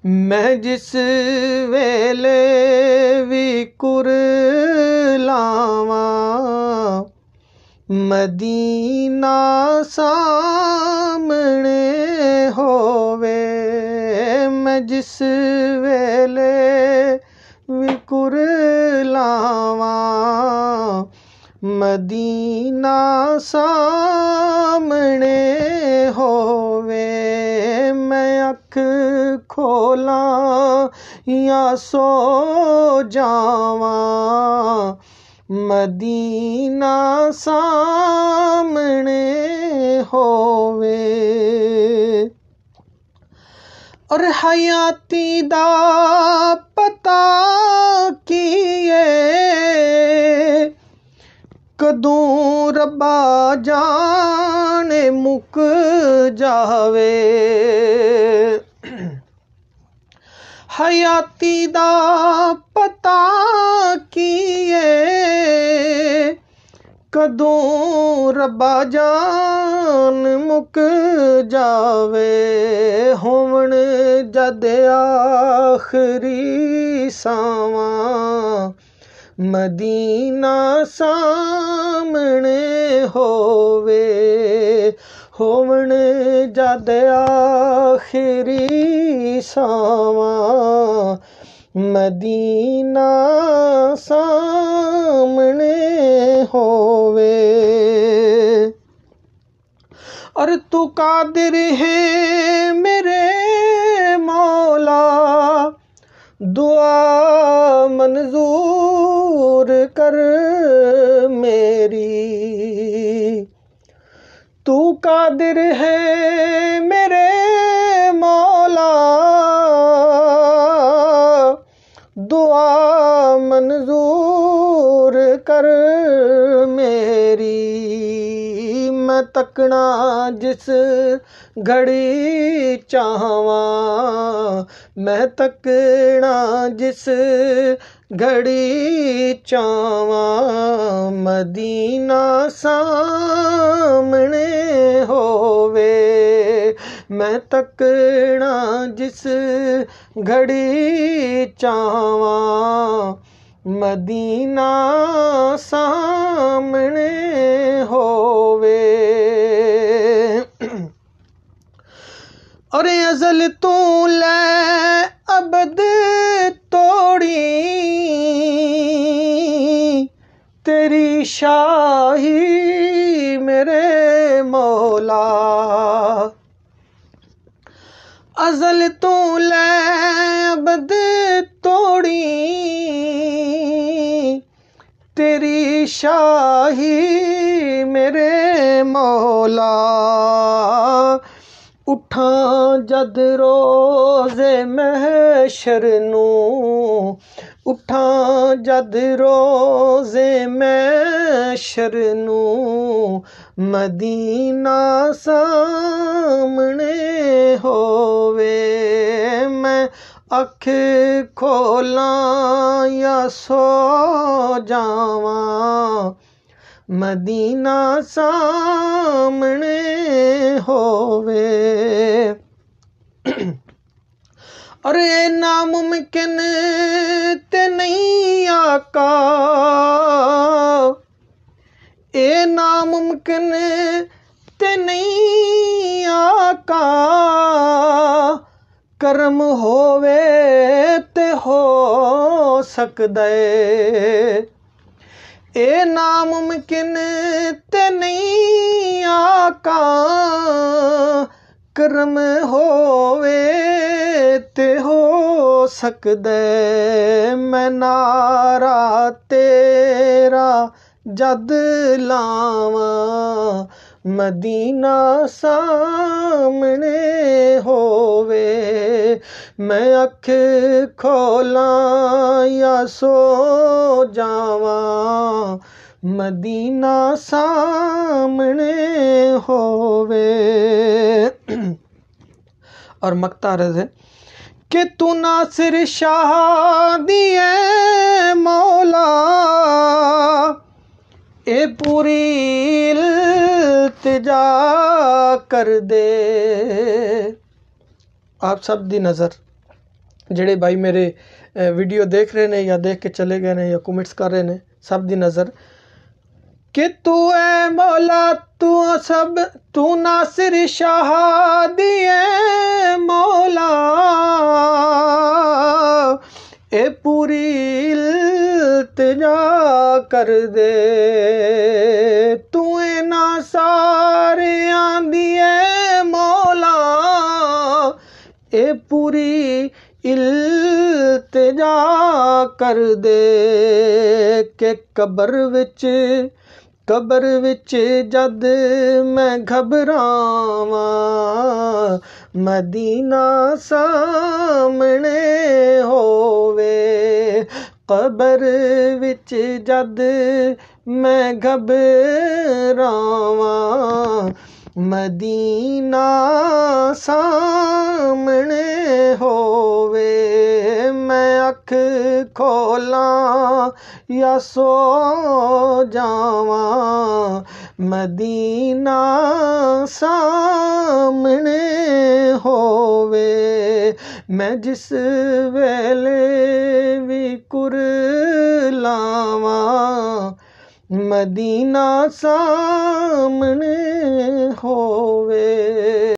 मैं जिस वेले भी कुरलावा मदीना सामने होवे। मैं जिस वेले भी कुरलावा मदीना सामने होवे। मैं अख खोला या सो जावा मदीना सामने होवे। और हयाती दा पता कीए कदों रब्बा जाने मुक जावे। हयाती दा पता कीए कदों रब्बा जान मुक जावे। होवण जद आखरी सावां मदीना सामने होवे। होवण जद आखरी सावां मदीना सामने होवे। और तू कादिर है मेरे मौला दुआ मंजूर कर मेरी। तू कादिर है मेरे मौला दुआ मंजूर कर मेरी। मैं तकना जिस घड़ी चाहवा मैं तकना जिस घड़ी चाहवा मदीना सामने होवे। मैं तकना जिस घड़ी चाहवा मदीना सामने होवे। और अज़ल तू ले अबद तोड़ी तेरी शाही मेरे मौला। अज़ल तू ले अबद तोड़ी तेरी शाही मेरे मौला। उठा जद रोज़े महशर नू उठा जद रोज़े महशर नू मदीना सामने होवे। मैं अख खोला या सो जावा मदीना सामने होवे। और ये नामुमकिन ते नहीं आका ये नामुमकिन ते नहीं आका करम होवे ते हो सकदा है। ए नामुमकिन ते नहीं आका करम होवे ते हो सकदा। मैं नारा तेरा जद लावा मदीना सामने होवे। मैं अख खोला या सो जावा मदीना सामने होवे। और मक्ता अर्ज़ है कि तू नासिर शाह दिए मौला ए पूरी इल्तिजा कर दे। आप सब दी नज़र ਜਿਹੜੇ ਭਾਈ ਮੇਰੇ ਵੀਡੀਓ ਦੇਖ ਰਹੇ ਨੇ ਜਾਂ ਦੇਖ ਕੇ ਚਲੇ ਗਏ ਨੇ ਜਾਂ ਕਮੈਂਟਸ ਕਰ ਰਹੇ ਨੇ, ਸਭ ਦੀ ਨਜ਼ਰ कि तू है मौला तू सब तू नासिर शाह दिए मौला ए पूरी इल्तिजा कर दे तू ना सारे दिए मौला ए पूरी इल्तिजा कर दे के कबर विच जद मैं घबरावां मदीना सामने होवे कबर विच जद मैं घबरावां मदीना सामने होवे मैं अख खोलां या सो जावां मदीना सामने होवे मैं जिस वेले भी कुरलावां मदीना सामने होवे।